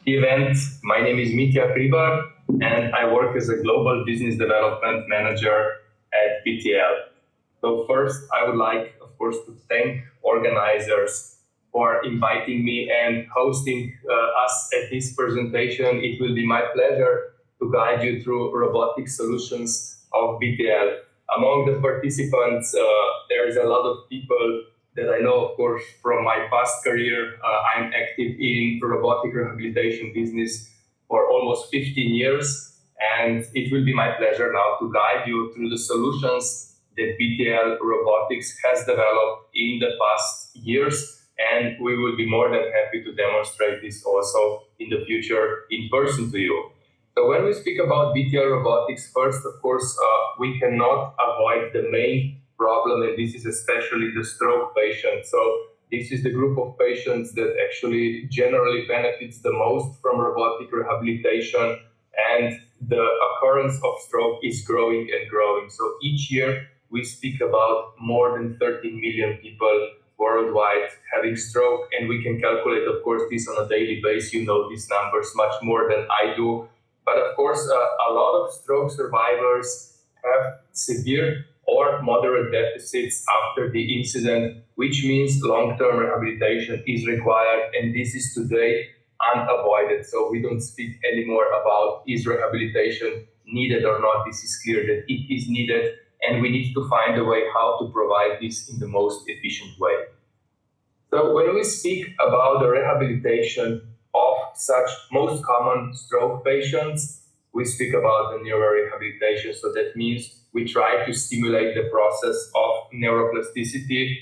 event. My name is Mitja Hribar, and I work as a global business development manager at BTL. So first, I would like, of course, to thank organizers for inviting me and hosting us at this presentation. It will be my pleasure to guide you through robotic solutions of BTL. Among the participants, there is a lot of people that I know, of course, from my past career. I'm active in robotic rehabilitation business for almost 15 years, and it will be my pleasure now to guide you through the solutions that BTL Robotics has developed in the past years, and we will be more than happy to demonstrate this also in the future in person to you. So when we speak about BTL Robotics, first, of course, we cannot avoid the main problem, and this is especially the stroke patient. So this is the group of patients that actually generally benefits the most from robotic rehabilitation, and the occurrence of stroke is growing and growing. So each year we speak about more than 13 million people worldwide having stroke, and we can calculate, of course, this on a daily basis. You know these numbers much more than I do. But of course, a lot of stroke survivors have severe or moderate deficits after the incident, which means long-term rehabilitation is required, and this is today unavoided. So we don't speak anymore about is rehabilitation needed or not. This is clear that it is needed, and we need to find a way how to provide this in the most efficient way. So when we speak about the rehabilitation of such most common stroke patients, we speak about the neurorehabilitation. So that means we try to stimulate the process of neuroplasticity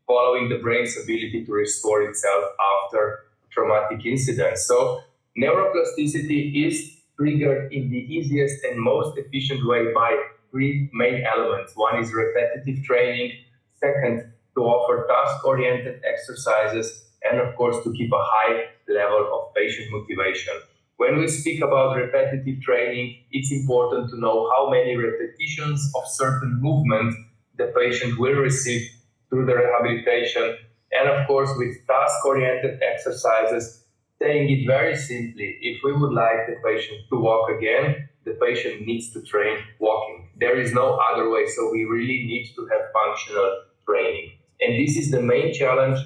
following the brain's ability to restore itself after traumatic incidents. So neuroplasticity is triggered in the easiest and most efficient way by three main elements. One is repetitive training, second, to offer task-oriented exercises, and of course, to keep a high level of patient motivation. When we speak about repetitive training, it's important to know how many repetitions of certain movement the patient will receive through the rehabilitation. And of course, with task-oriented exercises, saying it very simply, if we would like the patient to walk again, the patient needs to train walking. There is no other way, so we really need to have functional training. And this is the main challenge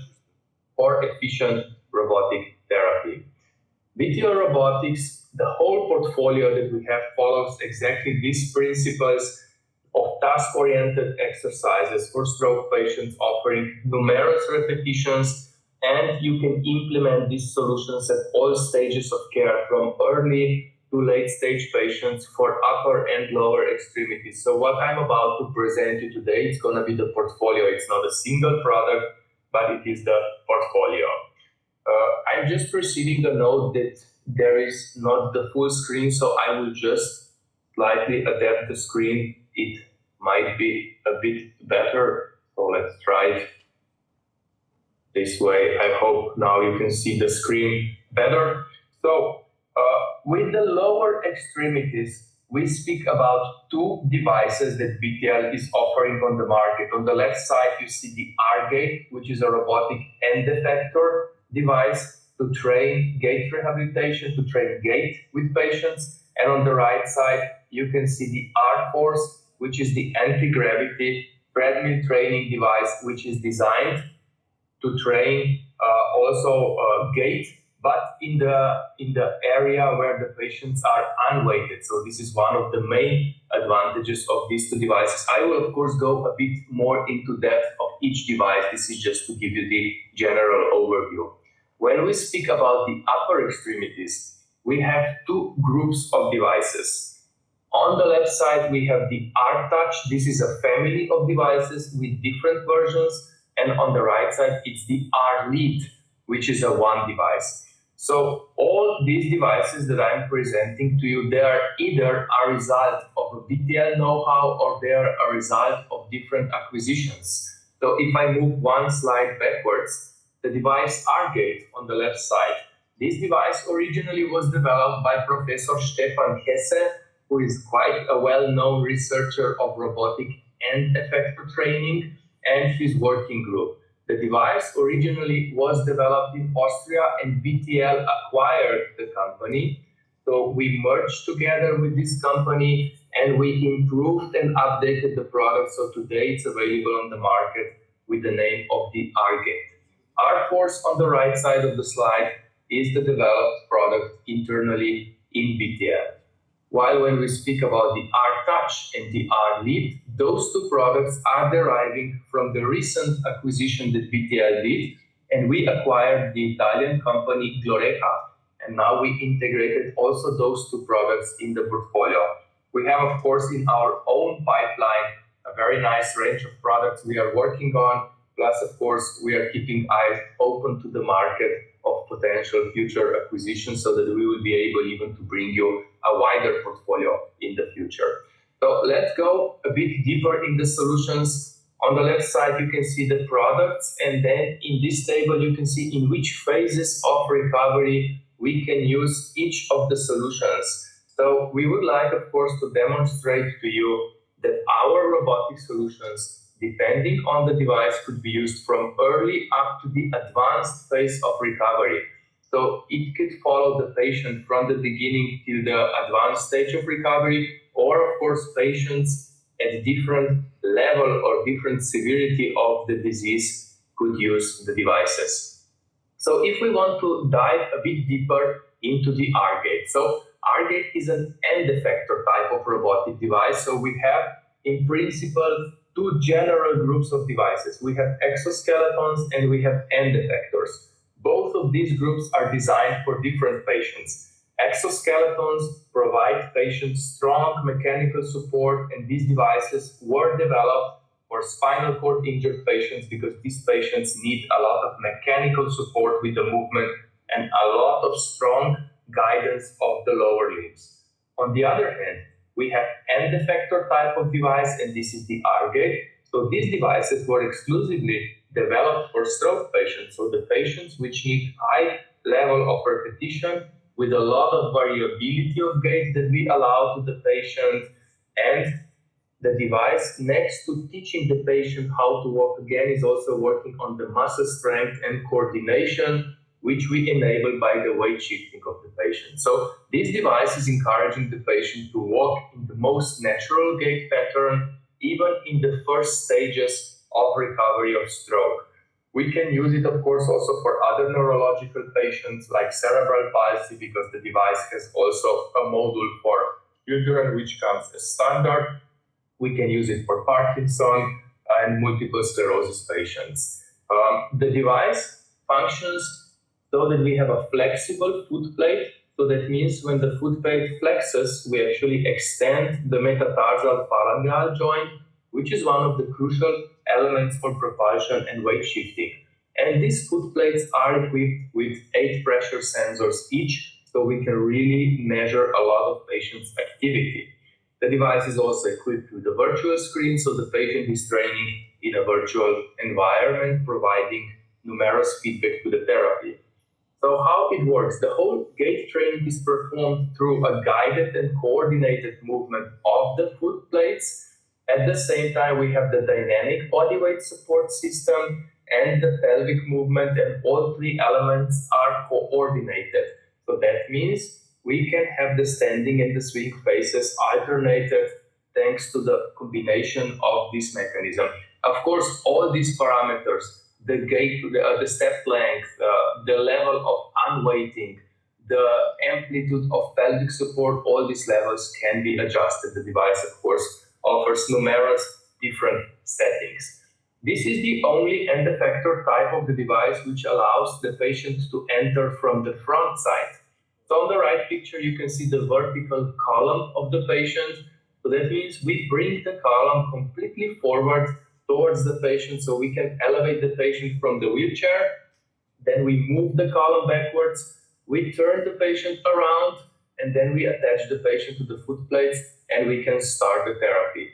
for efficient robotic therapy. BTL Robotics, the whole portfolio that we have follows exactly these principles of task-oriented exercises for stroke patients, offering numerous repetitions, and you can implement these solutions at all stages of care, from early to late-stage patients for upper and lower extremities. So what I'm about to present you today, it's going to be the portfolio. It's not a single product, but it is the portfolio. I'm just receiving the note that there is not the full screen, so I will just slightly adapt the screen. It might be a bit better, so let's try it this way. I hope now you can see the screen better. So with the lower extremities, we speak about two devices that BTL is offering on the market. On the left side, you see the R-Gate, which is a robotic end effector device to train gait rehabilitation, to train gait with patients. And on the right side, you can see the R-Force, which is the anti-gravity treadmill training device, which is designed to train also gait, but in the area where the patients are unweighted. So this is one of the main advantages of these two devices. I will, of course, go a bit more into depth of each device. This is just to give you the general overview. When we speak about the upper extremities, we have two groups of devices. On the left side, we have the R-Touch. This is a family of devices with different versions. And on the right side, it's the R-Lead, which is a one device. So all these devices that I'm presenting to you, they are either a result of a BTL know-how or they are a result of different acquisitions. So if I move one slide backwards, the device R-Gate on the left side, this device originally was developed by Professor Stefan Hesse, who is quite a well-known researcher of robotic end effector training, and his working group. The device originally was developed in Austria and BTL acquired the company. So we merged together with this company and we improved and updated the product. So today it's available on the market with the name of the R-Gate. R-Force on the right side of the slide is the developed product internally in BTL. While when we speak about the R-Touch and the R-Lead, those two products are deriving from the recent acquisition that BTL did, and we acquired the Italian company Gloreca, and now we integrated also those two products in the portfolio. We have, of course, in our own pipeline, a very nice range of products we are working on. Plus, of course, we are keeping eyes open to the market of potential future acquisitions so that we will be able even to bring you a wider portfolio in the future. So let's go a bit deeper in the solutions. On the left side, you can see the products, and then in this table, you can see in which phases of recovery we can use each of the solutions. So we would like, of course, to demonstrate to you that our robotic solutions, depending on the device, could be used from early up to the advanced phase of recovery. So it could follow the patient from the beginning till the advanced stage of recovery, or of course patients at different level or different severity of the disease could use the devices. So if we want to dive a bit deeper into the R-Gate. So R-Gate is an end effector type of robotic device. So we have in principle two general groups of devices. We have exoskeletons and we have end effectors. Both of these groups are designed for different patients. Exoskeletons provide patients strong mechanical support, and these devices were developed for spinal cord injured patients because these patients need a lot of mechanical support with the movement and a lot of strong guidance of the lower limbs. On the other hand, we have end effector type of device, and this is the R-Gate. So these devices were exclusively developed for stroke patients, so the patients which need high level of repetition with a lot of variability of gait that we allow to the patient, and the device, next to teaching the patient how to walk again, is also working on the muscle strength and coordination, which we enable by the weight shifting of the patient. So this device is encouraging the patient to walk in the most natural gait pattern, even in the first stages of recovery of stroke. We can use it, of course, also for other neurological patients like cerebral palsy, because the device has also a module for children, which comes as standard. We can use it for Parkinson and multiple sclerosis patients. The device functions so that we have a flexible foot plate. So that means when the foot plate flexes, we actually extend the metatarsal phalangeal joint, which is one of the crucial elements for propulsion and weight shifting. And these foot plates are equipped with 8 pressure sensors each, so we can really measure a lot of patients' activity. The device is also equipped with a virtual screen, so the patient is training in a virtual environment, providing numerous feedback to the therapy. So how it works? The whole gait training is performed through a guided and coordinated movement of the foot plates. At the same time, we have the dynamic bodyweight support system and the pelvic movement, and all 3 elements are coordinated. So that means we can have the standing and the swing phases alternated thanks to the combination of this mechanism. Of course, all these parameters, the gait, the step length, the level of unweighting, the amplitude of pelvic support, all these levels can be adjusted. The device, of course, offers numerous different settings. This is the only end effector type of the device which allows the patient to enter from the front side. So on the right picture, you can see the vertical column of the patient. So that means we bring the column completely forward towards the patient, so we can elevate the patient from the wheelchair. Then we move the column backwards, we turn the patient around, and then we attach the patient to the foot plates, and we can start the therapy.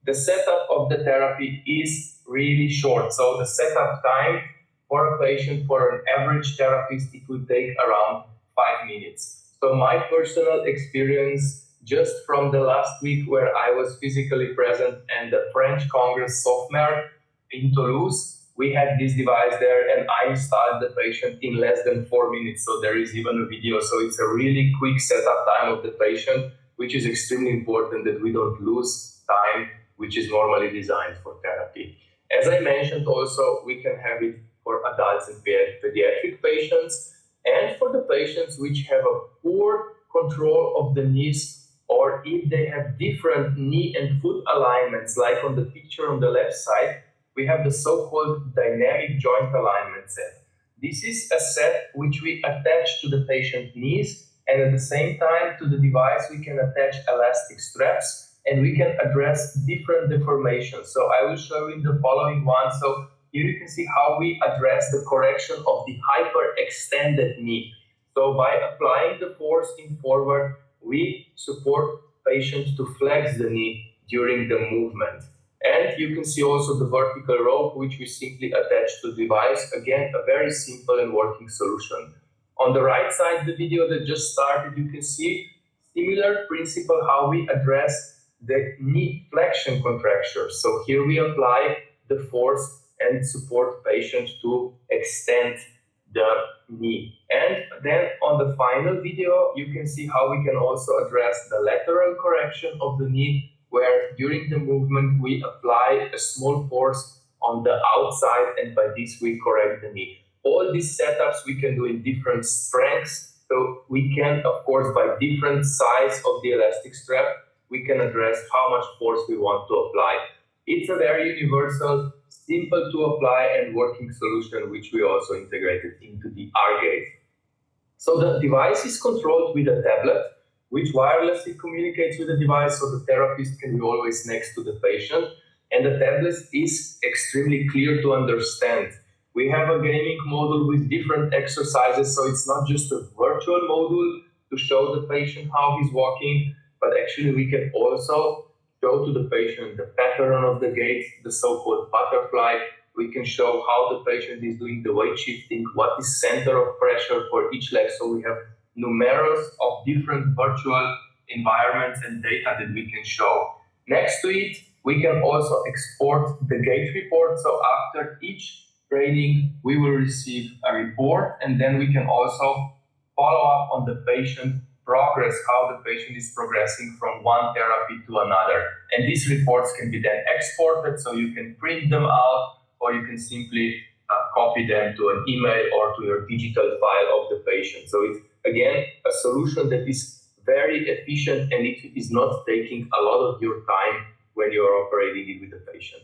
The setup of the therapy is really short. So the setup time for a patient, for an average therapist, it will take around 5 minutes. So my personal experience just from the last week, where I was physically present at the French Congress АФМР in Toulouse, we had this device there and I installed the patient in less than 4 minutes. So there is even a video. So it's a really quick setup time of the patient, which is extremely important that we don't lose time, which is normally designed for therapy. As I mentioned also, we can have it for adults and pediatric patients, and for the patients which have a poor control of the knees, or if they have different knee and foot alignments, like on the picture on the left side, we have the so-called dynamic joint alignment set. This is a set which we attach to the patient knees, and at the same time to the device we can attach elastic straps, and we can address different deformations. So I will show you in the following one. So here you can see how we address the correction of the hyperextended knee. So by applying the force in forward, we support patients to flex the knee during the movement. And you can see also the vertical rope, which we simply attach to the device. Again, a very simple and working solution. On the right side, the video that just started, you can see similar principle how we address the knee flexion contracture. So here we apply the force and support patients to extend the knee. And then on the final video, you can see how we can also address the lateral correction of the knee, where during the movement we apply a small force on the outside, and by this we correct the knee. All these setups we can do in different strengths, so we can, of course, by different size of the elastic strap, we can address how much force we want to apply. It's a very universal, simple to apply and working solution, which we also integrated into the R-Gate. So the device is controlled with a tablet, which wirelessly communicates with the device, so the therapist can be always next to the patient. And the tablet is extremely clear to understand. We have a gaming module with different exercises, so it's not just a virtual module to show the patient how he's walking, but actually we can also show to the patient the pattern of the gait, the so-called butterfly. We can show how the patient is doing the weight shifting, what is center of pressure for each leg. So we have numerous of different virtual environments and data that we can show. Next to it, we can also export the gait report. So after each training, we will receive a report, and then we can also follow up on the patient progress, how the patient is progressing from one therapy to another. And these reports can be then exported, so you can print them out, or you can simply copy them to an email or to your digital file of the patient. So it's, again, a solution that is very efficient, and it is not taking a lot of your time when you're operating it with the patient.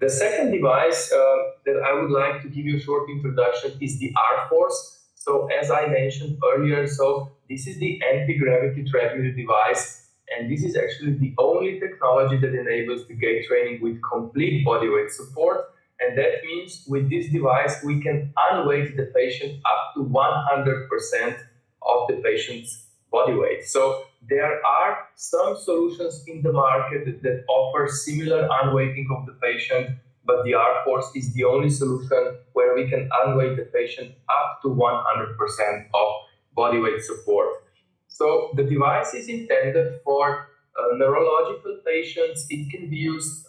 The second device that I would like to give you a short introduction is the R-Force. So as I mentioned earlier, so this is the anti-gravity treadmill device, and this is actually the only technology that enables the gait training with complete body weight support. And that means with this device, we can unweight the patient up to 100% of the patient's body weight. So there are some solutions in the market that offer similar unweighting of the patient, but the R-Force is the only solution where we can unweight the patient up to 100% of body weight support. So the device is intended for neurological patients. It can be used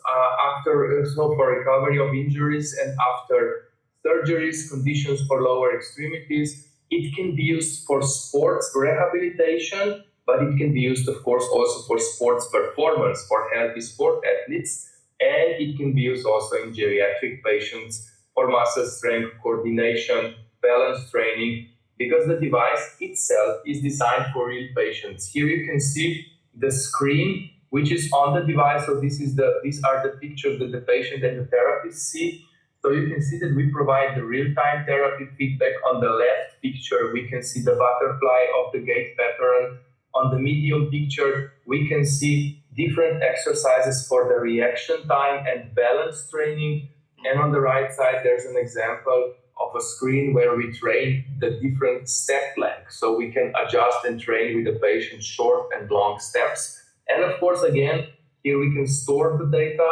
for recovery of injuries and after surgeries, conditions for lower extremities. It can be used for sports rehabilitation, but it can be used, of course, also for sports performance, for healthy sport athletes. And it can be used also in geriatric patients for muscle strength, coordination, balance training, because the device itself is designed for real patients. Here you can see the screen, which is on the device. So these are the pictures that the patient and the therapist see. So you can see that we provide the real-time therapy feedback. On the left picture, we can see the butterfly of the gait pattern. On the medium picture, we can see different exercises for the reaction time and balance training. And on the right side, there's an example of a screen where we train the different step lengths. So we can adjust and train with the patient short and long steps. And of course, again, here we can store the data,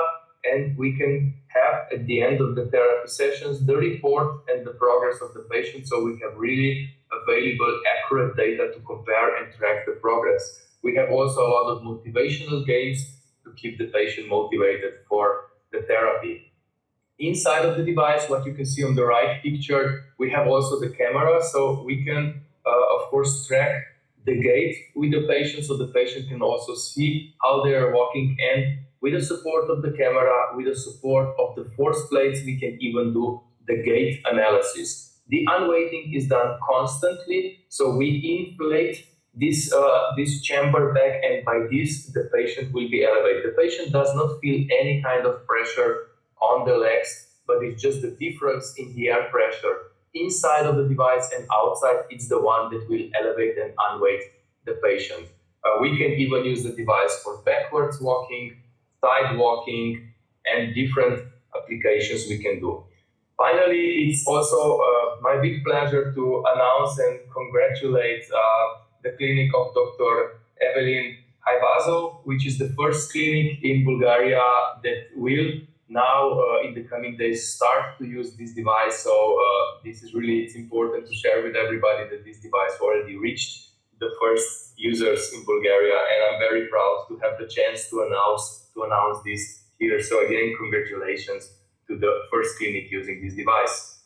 and we can have at the end of the therapy sessions the report and the progress of the patient, so we have really available accurate data to compare and track the progress. We have also a lot of motivational games to keep the patient motivated for the therapy. Inside of the device, what you can see on the right picture, we have also the camera, so we can, of course, track the gait with the patient, so the patient can also see how they are walking, and with the support of the camera, with the support of the force plates, we can even do the gait analysis. The unweighting is done constantly, so we inflate this chamber back, and by this the patient will be elevated. The patient does not feel any kind of pressure on the legs, but it's just the difference in the air pressure inside of the device and outside. It's the one that will elevate and unweight the patient. We can even use the device for backwards walking, side walking, and different applications we can do. Finally, it's also my big pleasure to announce and congratulate the clinic of Dr. Evelyn Haivazo, which is the first clinic in Bulgaria that will now in the coming days start to use this device. So this is really, it's important to share with everybody that this device already reached the first users in Bulgaria, and I'm very proud to have the chance to announce this here. So again, congratulations to the first clinic using this device.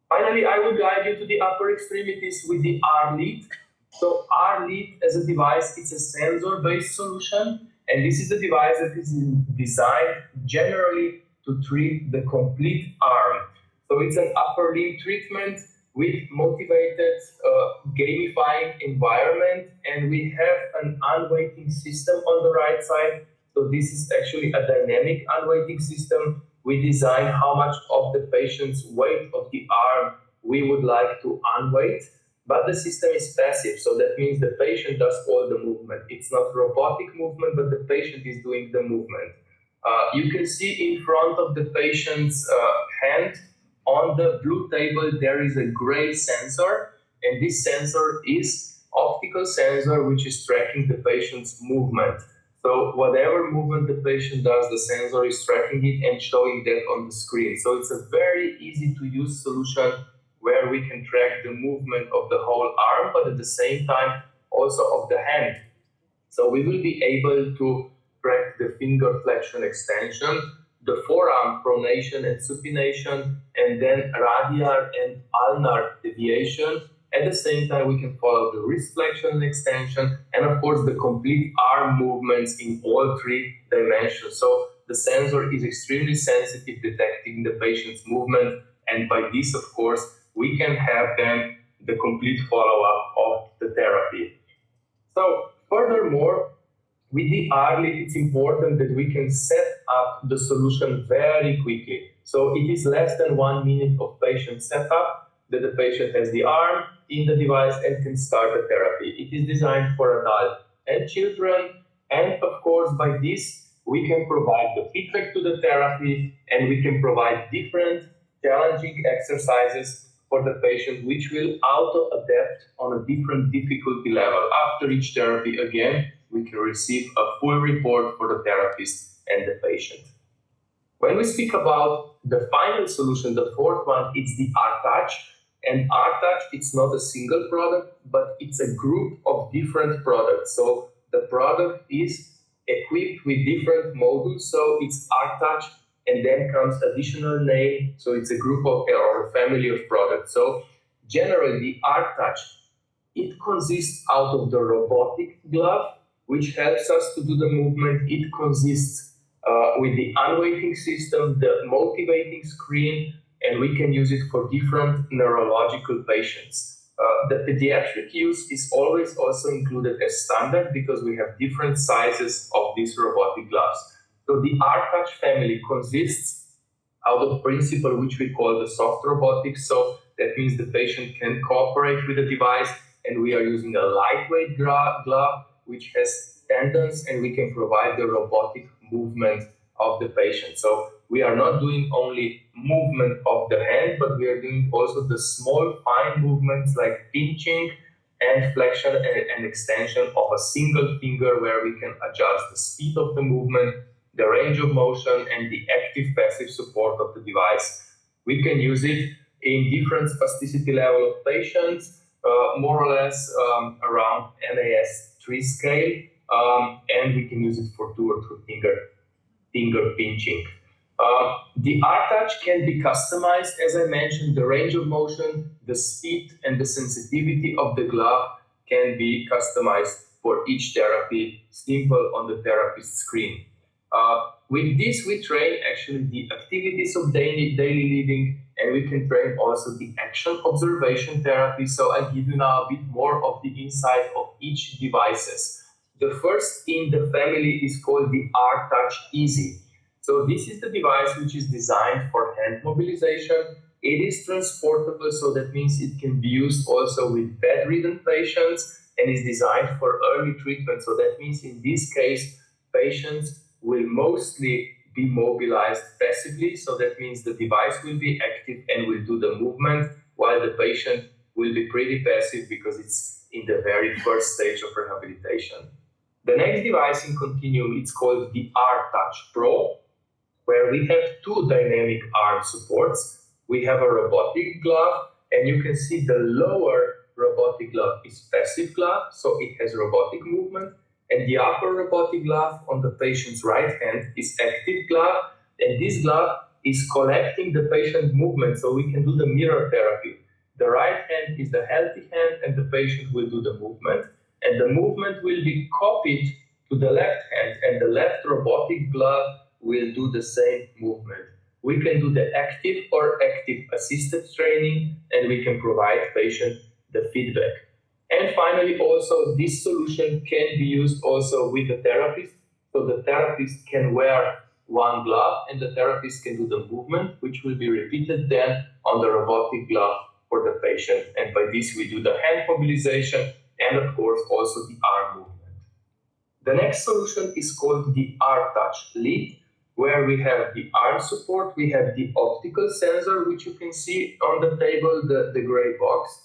Finally, I will guide you to the upper extremities with the R-lead. So R-lead as a device, it's a sensor-based solution, and this is the device that is designed generally to treat the complete arm. So it's an upper limb treatment with motivated gamifying environment, and we have an unweighting system on the right side. So this is actually a dynamic unweighting system. We design how much of the patient's weight of the arm we would like to unweight, but the system is passive. So that means the patient does all the movement. It's not robotic movement, but the patient is doing the movement. You can see in front of the patient's hand on the blue table, there is a gray sensor, and this sensor is optical sensor, which is tracking the patient's movement. So whatever movement the patient does, the sensor is tracking it and showing that on the screen. So it's a very easy to use solution where we can track the movement of the whole arm, but at the same time also of the hand. So we will be able to track the finger flexion extension, the forearm pronation and supination, and then radial and ulnar deviation. At the same time, we can follow the wrist flexion and extension, and of course the complete arm movements in all three dimensions. So the sensor is extremely sensitive, detecting the patient's movement, and by this, of course, we can have then the complete follow-up of the therapy. So furthermore, with the R-lead, it's important that we can set up the solution very quickly. So it is less than 1 minute of patient setup that the patient has the arm in the device and can start the therapy. It is designed for adults and children, and of course by this we can provide the feedback to the therapy, and we can provide different challenging exercises for the patient, which will auto-adapt on a different difficulty level. After each therapy, again, we can receive a full report for the therapist and the patient. When we speak about the final solution, the fourth one, it's the R-Touch. And R-Touch, it's not a single product, but it's a group of different products. So the product is equipped with different modules. So it's R-Touch, and then comes additional name. So it's a group of or a family of products. So generally, the R-Touch, it consists out of the robotic glove, which helps us to do the movement. It consists with the unweighting system, the motivating screen, and we can use it for different neurological patients. The pediatric use is always also included as standard because we have different sizes of these robotic gloves. So the R-Touch family consists out of principle, which we call the soft robotics. So that means the patient can cooperate with the device, and we are using a lightweight glove, which has tendons, and we can provide the robotic movement of the patient. So we are not doing only movement of the hand, but we are doing also the small fine movements like pinching and flexion and extension of a single finger, where we can adjust the speed of the movement, the range of motion, and the active passive support of the device. We can use it in different spasticity level of patients, more or less around MAS 3 scale, and we can use it for 2 or 3 finger pinching. The R-Touch can be customized, as I mentioned. The range of motion, the speed, and the sensitivity of the glove can be customized for each therapy, simple on the therapist screen. With this, we train actually the activities of daily living, and we can train also the action observation therapy. So I give you now a bit more of the insight of each devices. The first in the family is called the R-Touch Easy. So this is the device which is designed for hand mobilization. It is transportable, so that means it can be used also with bedridden patients and is designed for early treatment. So that means in this case, patients will mostly be mobilized passively. So that means the device will be active and will do the movement, while the patient will be pretty passive because it's in the very first stage of rehabilitation. The next device in continuum, it's called the R-Touch Pro, where we have two dynamic arm supports. We have a robotic glove, and you can see the lower robotic glove is passive glove, so it has robotic movement, and the upper robotic glove on the patient's right hand is active glove, and this glove is collecting the patient movement, so we can do the mirror therapy. The right hand is the healthy hand, and the patient will do the movement, and the movement will be copied to the left hand, and the left robotic glove will do the same movement. We can do the active or active assisted training, and we can provide patient the feedback. And finally, also this solution can be used also with the therapist. So the therapist can wear one glove and the therapist can do the movement, which will be repeated then on the robotic glove for the patient. And by this, we do the hand mobilization and of course also the arm movement. The next solution is called the R-Touch Lead, where we have the arm support, we have the optical sensor, which you can see on the table, the gray box,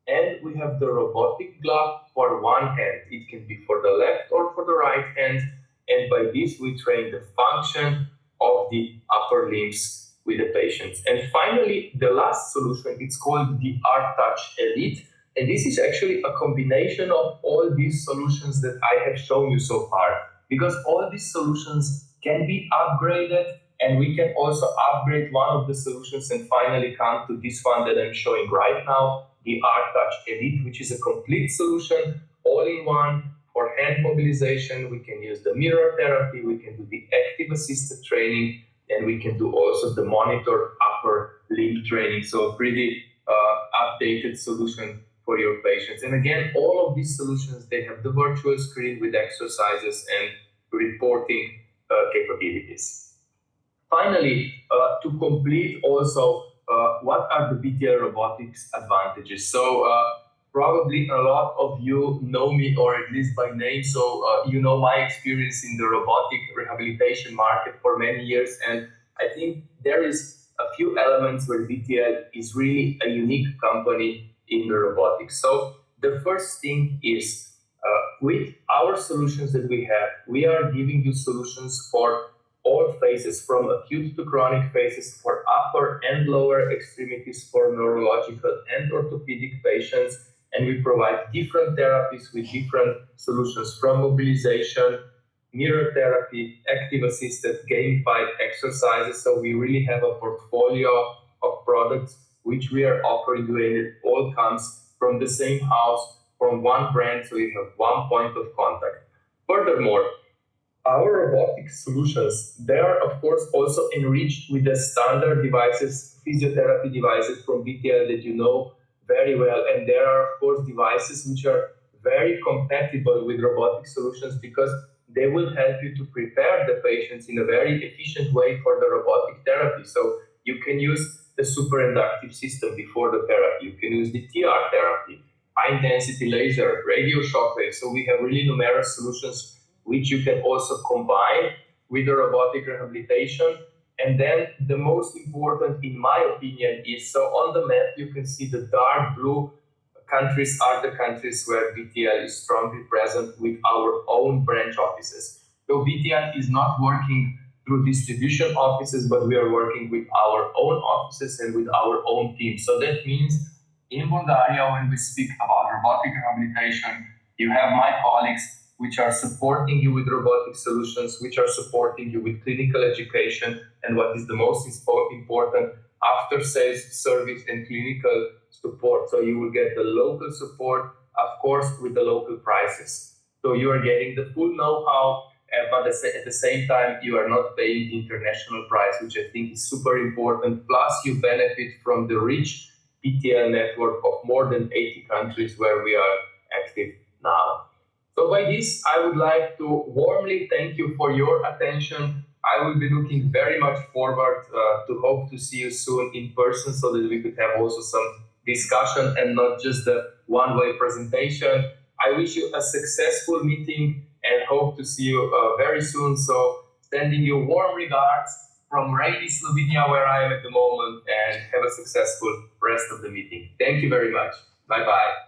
and we have the robotic glove for one hand. It can be for the left or for the right hand, and by this we train the function of the upper limbs with the patients. And finally, the last solution, it's called the R-Touch Elite, and this is actually a combination of all these solutions that I have shown you so far, because all these solutions can be upgraded, and we can also upgrade one of the solutions and finally come to this one that I'm showing right now, the R-Touch Elite, which is a complete solution, all-in-one for hand mobilization. We can use the mirror therapy, we can do the active assisted training, and we can do also the monitor upper limb training. So a pretty updated solution for your patients. And again, all of these solutions, they have the virtual screen with exercises and reporting capabilities. Finally, to complete also, what are the BTL robotics advantages? So probably a lot of you know me, or at least by name, so you know my experience in the robotic rehabilitation market for many years, and I think there is a few elements where BTL is really a unique company in the robotics. So the first thing is, with our solutions that we have, we are giving you solutions for all phases, from acute to chronic phases, for upper and lower extremities, for neurological and orthopedic patients, and we provide different therapies with different solutions, from mobilization, mirror therapy, active assisted, gamified exercises. So we really have a portfolio of products which we are offering you, and it all comes from the same house, from one brand, so you have one point of contact. Furthermore, our robotic solutions, they are of course also enriched with the standard devices, physiotherapy devices from BTL that you know very well, and there are of course devices which are very compatible with robotic solutions because they will help you to prepare the patients in a very efficient way for the robotic therapy. So you can use the superinductive system before the therapy, you can use the TR therapy, high-intensity laser, radio shockwave. So we have really numerous solutions which you can also combine with the robotic rehabilitation. And then the most important, in my opinion, is, so on the map you can see the dark blue countries are the countries where BTL is strongly present with our own branch offices. So BTL is not working through distribution offices, but we are working with our own offices and with our own team. So that means in Bulgaria, when we speak about robotic rehabilitation, you have my colleagues which are supporting you with robotic solutions, which are supporting you with clinical education, and what is the most important, after sales service and clinical support. So you will get the local support, of course, with the local prices. So you are getting the full know-how, but at the same time, you are not paying the international price, which I think is super important. Plus, you benefit from the rich BTL network of more than 80 countries where we are active now. So by this, I would like to warmly thank you for your attention. I will be looking very much forward to hope to see you soon in person so that we could have also some discussion and not just the one-way presentation. I wish you a successful meeting and hope to see you very soon. So sending you warm regards from rainy Slovenia, where I am at the moment, and have a successful rest of the meeting. Thank you very much. Bye-bye.